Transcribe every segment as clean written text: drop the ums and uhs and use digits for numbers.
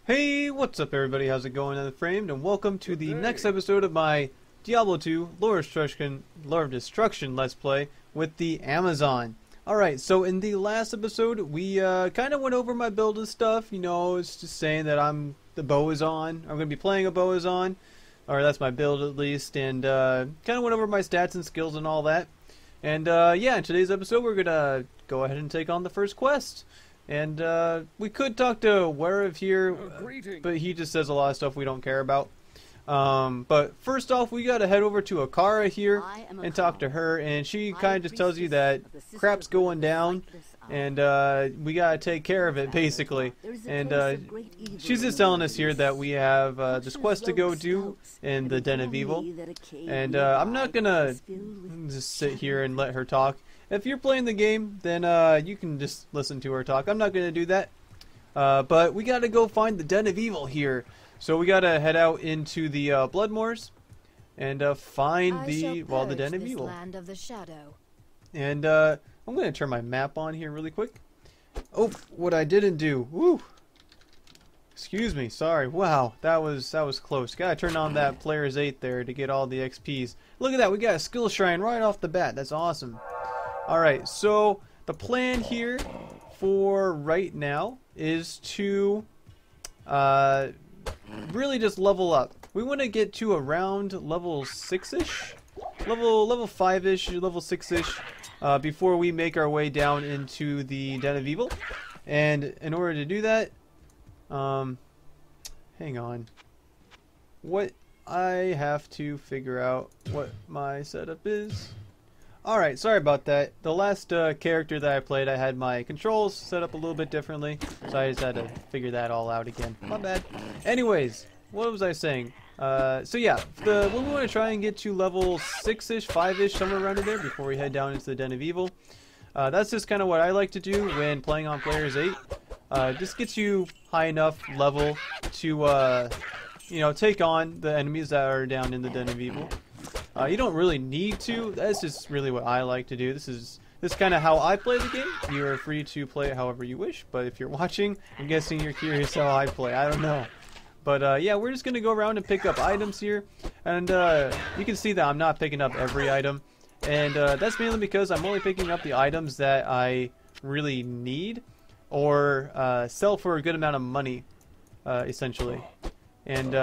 Hey, what's up everybody? How's it going in the framed? And welcome to the next episode of my Diablo 2 Lore of Destruction Let's Play with the Amazon. Alright, so in the last episode, we kind of went over my build and stuff. You know, it's just saying that I'm the Bowazon. I'm going to be playing a Bowazon, or that's my build at least, and kind of went over my stats and skills and all that. And yeah, in today's episode, we're going to go ahead and take on the first quest. And we could talk to Werewolf here, but he just says a lot of stuff we don't care about. But first off, we gotta head over to Akara here and talk to her, and she kind of just tells you that crap's going down, and we gotta take care of it, basically. And she's just telling us here that we have this quest to go do in the Den of Evil, and I'm not gonna just sit here and let her talk. If you're playing the game, then you can just listen to her talk. I'm not going to do that. But we got to go find the Den of Evil here. So we got to head out into the Bloodmoors and find the Den of Evil. Land of the shadow. And I'm going to turn my map on here really quick. Oh, what I didn't do. Woo! Excuse me. Sorry. Wow, that was close. Got to turn on that Player's 8 there to get all the XPs. Look at that. We got a skill shrine right off the bat. That's awesome. Alright, so the plan here for right now is to really just level up. We want to get to around level 6-ish, level 5-ish, level 6-ish, before we make our way down into the Den of Evil. And in order to do that, hang on. What I have to figure out what my setup is. Alright, sorry about that. The last character that I played, I had my controls set up a little bit differently, so I just had to figure that all out again. My bad. Anyways, what was I saying? So yeah, we want to try and get to level 6-ish, 5-ish, somewhere around in there before we head down into the Den of Evil. That's just kind of what I like to do when playing on Player's 8. Just gets you high enough level to, you know, take on the enemies that are down in the Den of Evil. You don't really need to. That's just really what I like to do. This is kind of how I play the game. You are free to play it however you wish, but if you're watching, I'm guessing you're curious how I play. I don't know. But yeah, we're just going to go around and pick up items here. And you can see that I'm not picking up every item. And that's mainly because I'm only picking up the items that I really need or sell for a good amount of money, essentially. And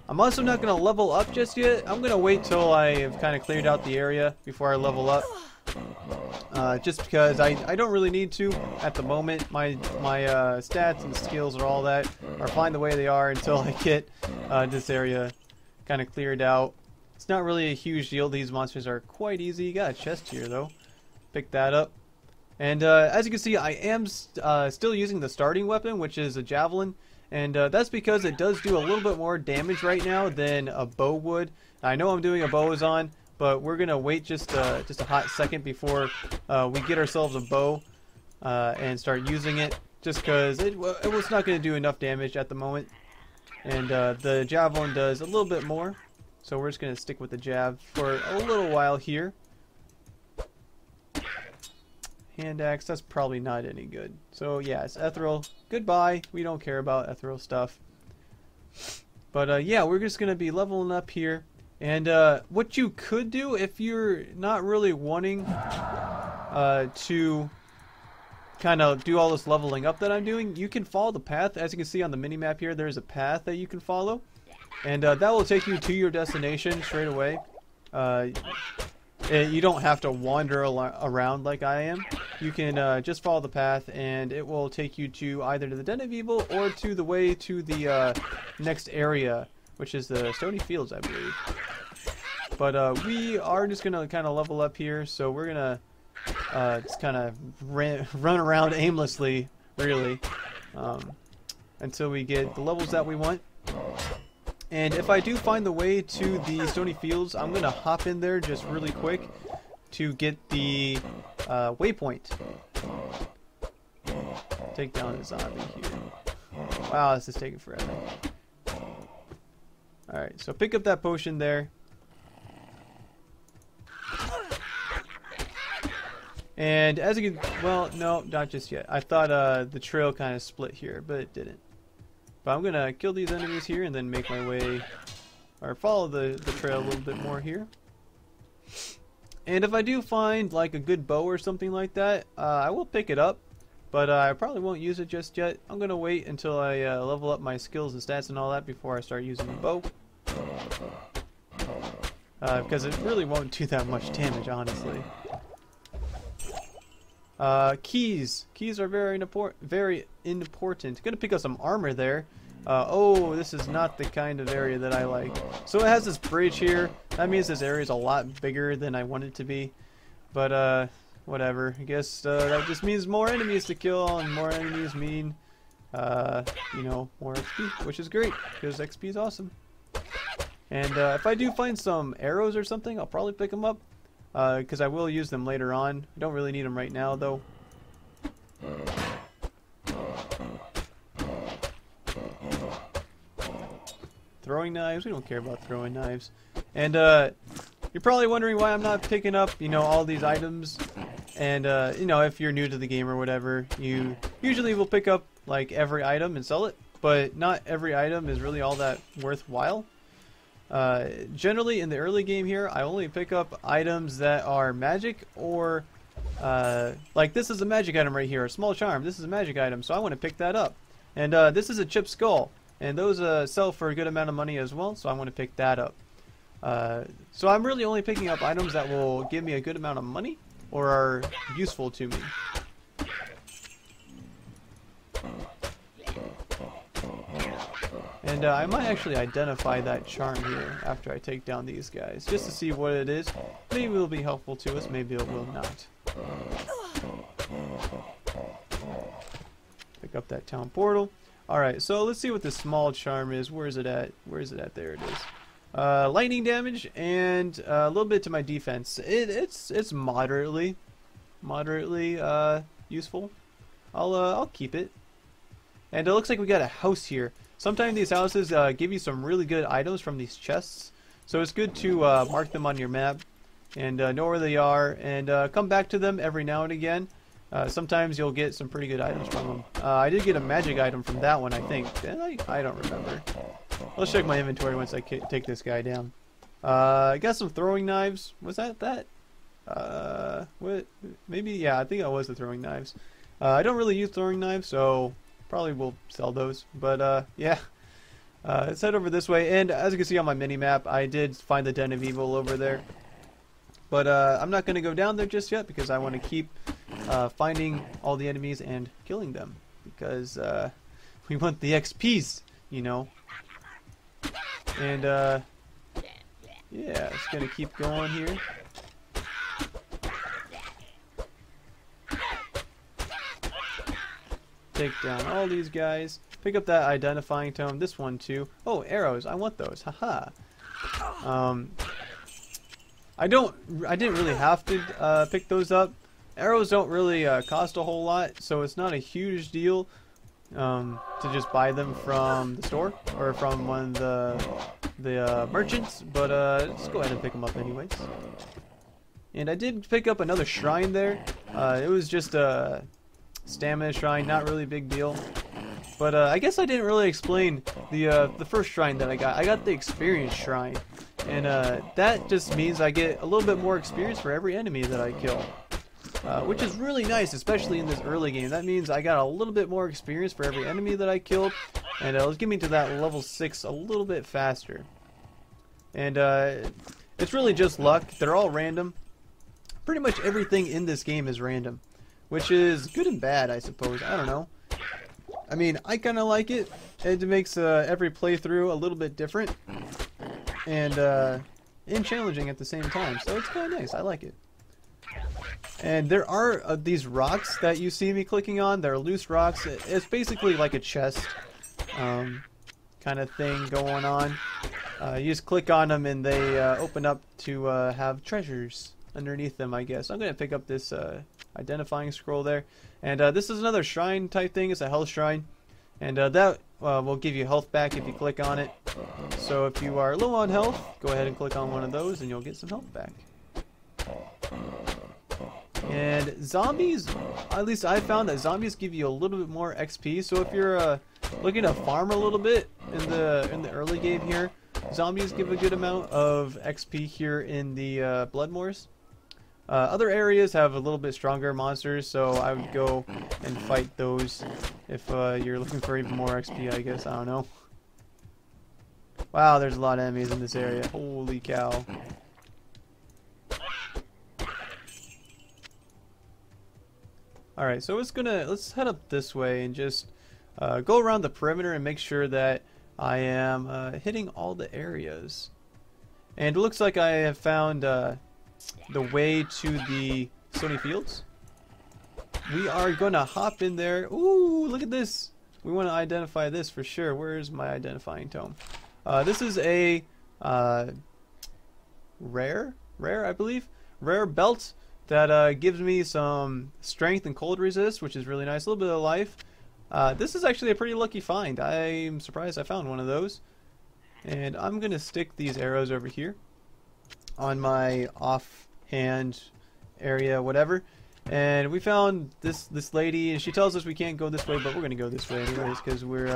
I'm also not going to level up just yet. I'm going to wait till I have kind of cleared out the area before I level up. Just because I don't really need to at the moment. My stats and skills and all that are fine the way they are until I get this area kind of cleared out. It's not really a huge deal. These monsters are quite easy. You got a chest here though. Pick that up. And as you can see, I am still using the starting weapon, which is a javelin. And that's because it does do a little bit more damage right now than a bow would. I know I'm doing a Bowazon, but we're gonna wait just a hot second before we get ourselves a bow and start using it. Just because it was not gonna do enough damage at the moment, and the javelin does a little bit more. So we're just gonna stick with the jab for a little while here. Hand axe, that's probably not any good. So yeah, it's ethereal. Goodbye. We don't care about ethereal stuff. But yeah, we're just gonna be leveling up here. And what you could do if you're not really wanting to kind of do all this leveling up that I'm doing, you can follow the path. As you can see on the mini map here, there's a path that you can follow, and that will take you to your destination straight away. You don't have to wander around like I am. You can just follow the path, and it will take you to either to the Den of Evil or to the way to the next area, which is the Stony Fields, I believe. But we are just going to kind of level up here, so we're going to just kind of run around aimlessly, really, until we get the levels that we want. And if I do find the way to the Stony Fields, I'm going to hop in there just really quick to get the waypoint. Take down a zombie here. Wow, this is taking forever. Alright, so pick up that potion there. And as you can, well, no, not just yet. I thought the trail kind of split here, but it didn't. But I'm gonna kill these enemies here and then make my way, or follow the trail a little bit more here. And if I do find like a good bow or something like that, I will pick it up. But I probably won't use it just yet. I'm gonna wait until I level up my skills and stats and all that before I start using the bow. Because it really won't do that much damage, honestly. Keys. Keys are very important. Gonna pick up some armor there. Oh, this is not the kind of area that I like. So it has this bridge here. That means this area is a lot bigger than I want it to be. But, whatever. I guess that just means more enemies to kill, and more enemies mean, you know, more XP, which is great, because XP is awesome. And if I do find some arrows or something, I'll probably pick them up, because I will use them later on. I don't really need them right now, though. Throwing knives? We don't care about throwing knives. And you're probably wondering why I'm not picking up, you know, all these items. And you know, if you're new to the game or whatever, you usually will pick up like every item and sell it. But not every item is really all that worthwhile. Generally, in the early game here, I only pick up items that are magic or like this is a magic item right here, a small charm. This is a magic item, so I want to pick that up. And this is a chipped skull. And those sell for a good amount of money as well, so I want to pick that up. So I'm really only picking up items that will give me a good amount of money or are useful to me. And I might actually identify that charm here after I take down these guys, just to see what it is. Maybe it will be helpful to us, maybe it will not. Pick up that town portal. Alright, so let's see what this small charm is. Where is it at? Where is it at? There it is. Lightning damage and a little bit to my defense. It's moderately useful. I'll keep it. And it looks like we got a house here. Sometimes these houses give you some really good items from these chests, so it's good to mark them on your map and know where they are and come back to them every now and again. Sometimes you'll get some pretty good items from them. I did get a magic item from that one, I think. I don't remember. Let's check my inventory once I take this guy down. I got some throwing knives. Was that? What? Maybe, yeah, I think that was the throwing knives. I don't really use throwing knives, so probably will sell those. But, yeah. Let's head over this way. And as you can see on my mini-map, I did find the Den of Evil over there. But I'm not going to go down there just yet because I want to keep finding all the enemies and killing them. Because we want the XPs, you know. And yeah, it's going to keep going here. Take down all these guys. Pick up that identifying tome. This one too. Oh, arrows. I want those. Haha. I didn't really have to pick those up. Arrows don't really cost a whole lot, so it's not a huge deal to just buy them from the store or from one of the merchants. But let's go ahead and pick them up anyways. And I did pick up another shrine there. It was just a stamina shrine, not really a big deal. But I guess I didn't really explain the first shrine that I got. I got the experience shrine. And that just means I get a little bit more experience for every enemy that I kill. Which is really nice, especially in this early game. That means I got a little bit more experience for every enemy that I killed. And it'll get me to that level 6 a little bit faster. And it's really just luck. They're all random. Pretty much everything in this game is random. Which is good and bad, I suppose. I don't know. I mean, I kind of like it. It makes every playthrough a little bit different. And challenging at the same time. So it's kind of nice. I like it. And there are these rocks that you see me clicking on. They're loose rocks. It's basically like a chest kind of thing going on. You just click on them and they open up to have treasures underneath them, I guess. I'm going to pick up this identifying scroll there. And this is another shrine type thing. It's a health shrine. And that will give you health back if you click on it. So if you are low on health, go ahead and click on one of those and you'll get some health back. And zombies, at least I found that zombies give you a little bit more XP. So if you're looking to farm a little bit in the early game here. Zombies give a good amount of XP here in the Bloodmoors. Other areas have a little bit stronger monsters, so I would go and fight those if you're looking for even more XP, I guess. I don't know. Wow, there's a lot of enemies in this area. Holy cow. Alright, so let's head up this way and just go around the perimeter and make sure that I am hitting all the areas. And it looks like I have found the way to the Stony Fields. We are going to hop in there. Ooh, look at this. We want to identify this for sure. Where's my identifying tome? This is a rare, I believe, rare belt that gives me some strength and cold resist, which is really nice. A little bit of life. This is actually a pretty lucky find. I'm surprised I found one of those. And I'm going to stick these arrows over here on my offhand area, whatever. And we found this lady, and she tells us we can't go this way, but we're going to go this way anyways, because we're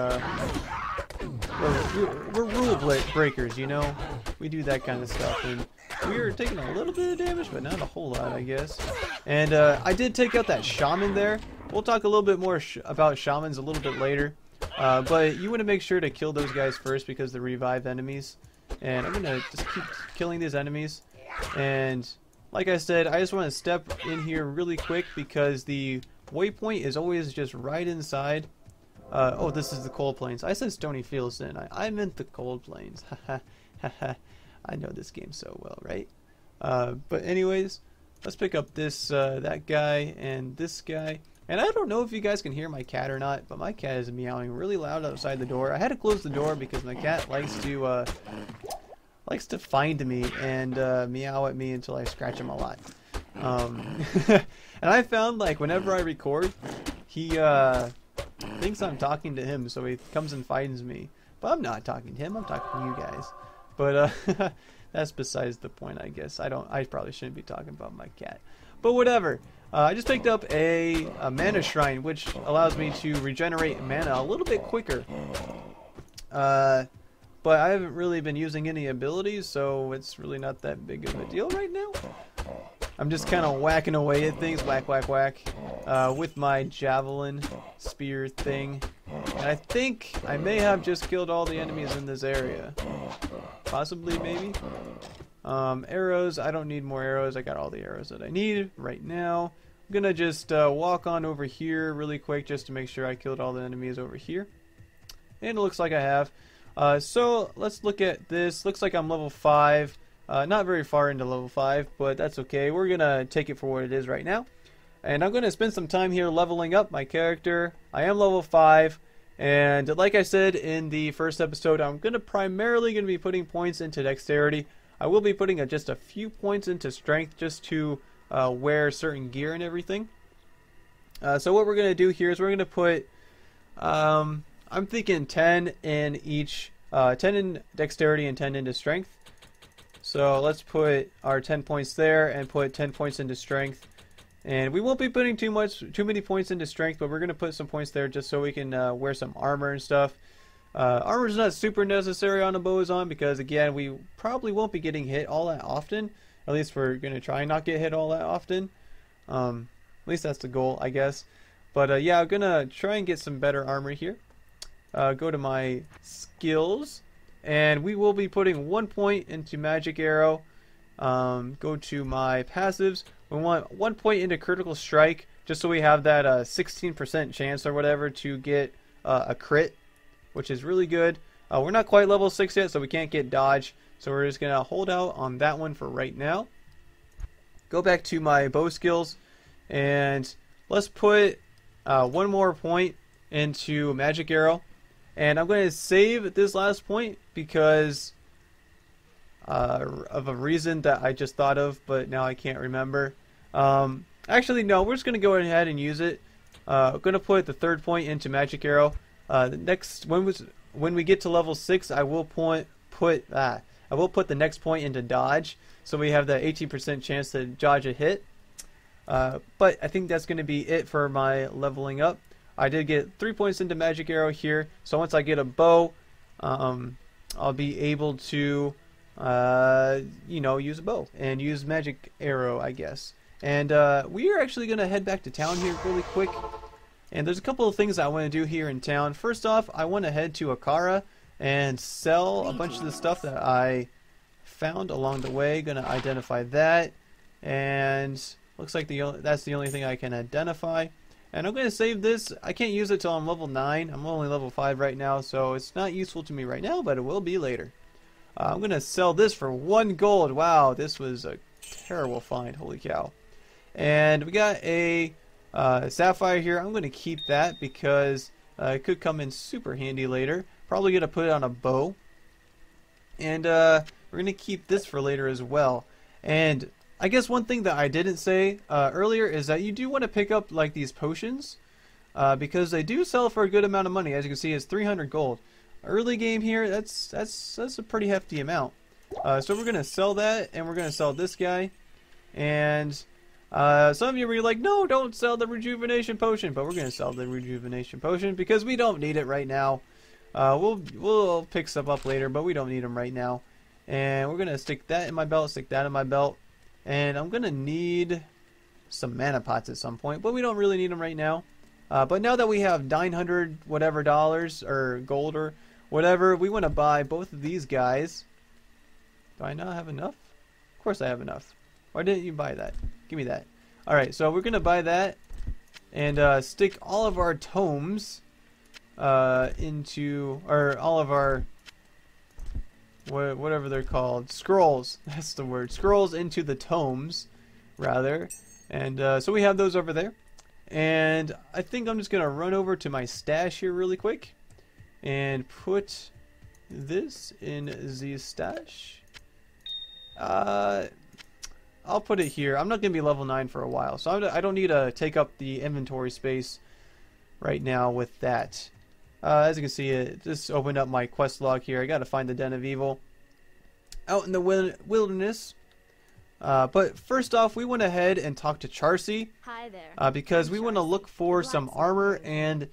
rule breakers, you know. We do that kind of stuff, and we're taking a little bit of damage, but not a whole lot, I guess. And I did take out that shaman there. We'll talk a little bit more about shamans a little bit later. But you want to make sure to kill those guys first because they're revived enemies. And I'm going to just keep killing these enemies. And like I said, I just want to step in here really quick because the waypoint is always just right inside. Oh, this is the Cold Plains. I said Stony Fields, didn't I? I meant the Cold Plains. I know this game so well, right? But anyways, let's pick up this that guy and this guy. And I don't know if you guys can hear my cat or not, but my cat is meowing really loud outside the door. I had to close the door because my cat likes to find me and meow at me until I scratch him a lot. And I found, like, whenever I record, he thinks I'm talking to him, so he comes and finds me. But I'm not talking to him, I'm talking to you guys. But that's besides the point, I guess. I probably shouldn't be talking about my cat. But whatever. I just picked up a mana shrine, which allows me to regenerate mana a little bit quicker. But I haven't really been using any abilities, so it's really not that big of a deal right now. I'm just kind of whacking away at things, whack, whack, whack, with my javelin spear thing. And I think I may have just killed all the enemies in this area. Possibly, maybe. Arrows, I don't need more arrows. I got all the arrows that I need right now. I'm gonna just walk on over here really quick just to make sure I killed all the enemies over here. And it looks like I have. So let's look at this. Looks like I'm level 5. Not very far into level 5, but that's okay. We're gonna take it for what it is right now. And I'm gonna spend some time here leveling up my character. I am level 5. And like I said in the first episode, I'm primarily gonna be putting points into dexterity. I will be putting just a few points into strength just to wear certain gear and everything. So what we're going to do here is we're going to put, I'm thinking 10 in each, 10 in dexterity and 10 into strength. So let's put our 10 points there and put 10 points into strength. And we won't be putting too many points into strength, but we're going to put some points there just so we can wear some armor and stuff. Armor is not super necessary on a Bowazon because, again, we probably won't be getting hit all that often. At least we're going to try and not get hit all that often. At least that's the goal, I guess. But yeah, I'm going to try and get some better armor here. Go to my skills. And we will be putting 1 point into Magic Arrow. Go to my passives. We want 1 point into Critical Strike just so we have that 16% chance or whatever to get a crit, which is really good. We're not quite level 6 yet, so we can't get dodge. So we're just going to hold out on that one for right now. Go back to my bow skills. And let's put 1 more point into Magic Arrow. And I'm going to save this last point because of a reason that I just thought of, but now I can't remember. Actually, no, we're just going to go ahead and use it. I'm going to put the 3rd point into Magic Arrow. When we get to level 6, I will put the next point into dodge, so we have the 18% chance to dodge a hit. But I think that's going to be it for my leveling up. I did get 3 points into magic arrow here. So once I get a bow, I'll be able to, you know, use a bow and use magic arrow, I guess. And we are actually going to head back to town here really quick. And there's a couple of things I want to do here in town. First off, I want to head to Akara and sell a bunch of the stuff that I found along the way. Going to identify that. And looks like that's the only thing I can identify. And I'm going to save this. I can't use it till I'm level 9. I'm only level 5 right now, so it's not useful to me right now, but it will be later. I'm going to sell this for 1 gold. Wow, this was a terrible find. Holy cow. And we got a sapphire here. I'm going to keep that because it could come in super handy later. Probably going to put it on a bow. And we're going to keep this for later as well. And I guess one thing that I didn't say earlier is that you do want to pick up like these potions because they do sell for a good amount of money. As you can see, it's 300 gold. Early game here, that's a pretty hefty amount. So we're gonna sell that, and we're gonna sell this guy. And some of you were like, no, don't sell the rejuvenation potion, but we're gonna sell the rejuvenation potion because we don't need it right now. We'll pick some up later, but we don't need them right now. And we're gonna stick that in my belt, stick that in my belt. And I'm going to need some mana pots at some point, but we don't really need them right now. But now that we have 900 whatever dollars or gold or whatever, we want to buy both of these guys. Do I not have enough? Of course I have enough. Why didn't you buy that? Give me that. Alright, so we're going to buy that and stick all of our tomes into, or all of our whatever they're called, scrolls, that's the word, scrolls into the tomes rather. And so we have those over there, and I think I'm just gonna run over to my stash here really quick and put this in the stash. I'll put it here. I'm not gonna be level 9 for a while, so I don't need to take up the inventory space right now with that. As you can see, it just opened up my quest log here. I got to find the Den of Evil out in the wilderness. But first off, we went ahead and talked to Charcy. Hi there. Because we want to look for some armor and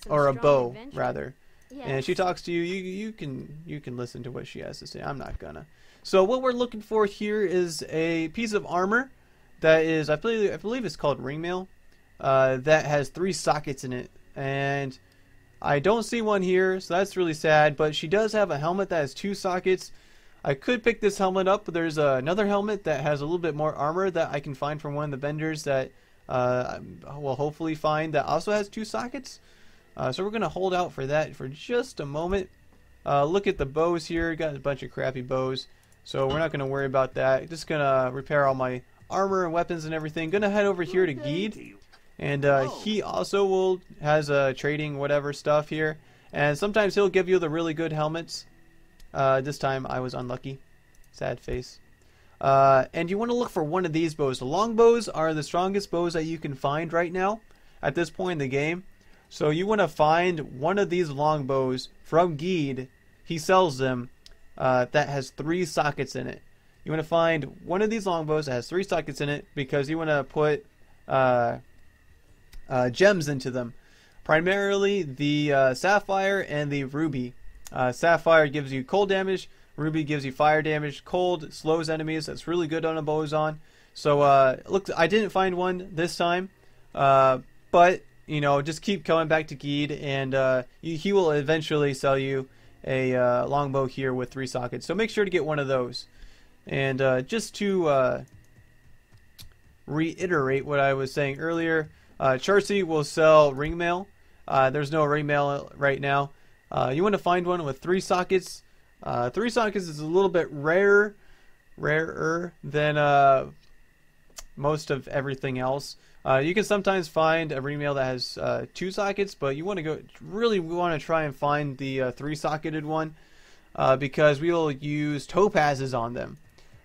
or a bow rather. Yes. And she talks to you. You can listen to what she has to say. I'm not gonna. So what we're looking for here is a piece of armor that is, I believe it's called ringmail. That has 3 sockets in it, and I don't see one here, so that's really sad. But she does have a helmet that has 2 sockets. I could pick this helmet up, but there's another helmet that has a little bit more armor that I can find from one of the vendors that will hopefully find that also has 2 sockets. So we're going to hold out for that for just a moment. Look at the bows here. Got a bunch of crappy bows, so we're not going to worry about that. Just going to repair all my armor and weapons and everything. Going to head over here to Geed. And he also has trading whatever stuff here, and sometimes he'll give you the really good helmets. This time I was unlucky. Sad face. And you want to look for one of these bows. The long bows are the strongest bows that you can find right now at this point in the game. So you want to find one of these long bows from Geed. He sells them that has 3 sockets in it. You want to find one of these long bows that has 3 sockets in it because you want to put gems into them. Primarily the sapphire and the ruby. Sapphire gives you cold damage, ruby gives you fire damage. Cold slows enemies. That's really good on a Bowazon. So look, I didn't find one this time, but you know, just keep coming back to Geed, and he will eventually sell you a longbow here with 3 sockets. So make sure to get one of those. And just to reiterate what I was saying earlier, Charcy will sell ringmail. There's no ringmail right now. You want to find one with 3 sockets. 3 sockets is a little bit rarer than most of everything else. You can sometimes find a ringmail that has 2 sockets, but you want to really want to try and find the 3-socketed one because we will use topazes on them.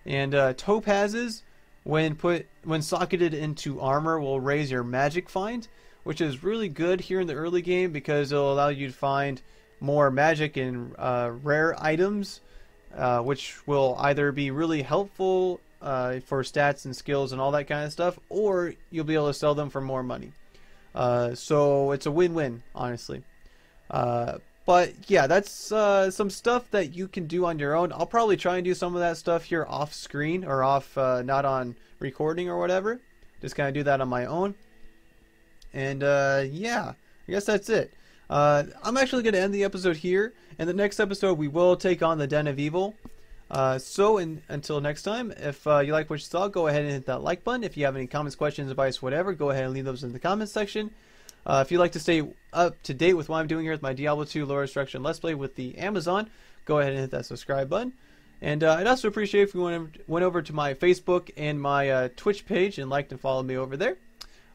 And topazes, when socketed into armor, will raise your magic find, which is really good here in the early game because it'll allow you to find more magic and rare items, which will either be really helpful for stats and skills and all that kind of stuff, or you'll be able to sell them for more money. So it's a win-win, honestly. But yeah, that's some stuff that you can do on your own. I'll probably try and do some of that stuff here off screen or off, not on recording or whatever. Just kind of do that on my own. And yeah, I guess that's it. I'm actually going to end the episode here. In the next episode, we will take on the Den of Evil. Until next time, if you like what you saw, go ahead and hit that like button. If you have any comments, questions, advice, whatever, go ahead and leave those in the comments section. If you'd like to stay up to date with what I'm doing here with my Diablo 2 lore destruction Let's Play with the Amazon, go ahead and hit that subscribe button. And I'd also appreciate if you went over to my Facebook and my Twitch page and liked and followed me over there.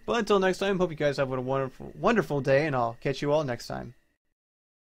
But until next time, hope you guys have a wonderful day, and I'll catch you all next time.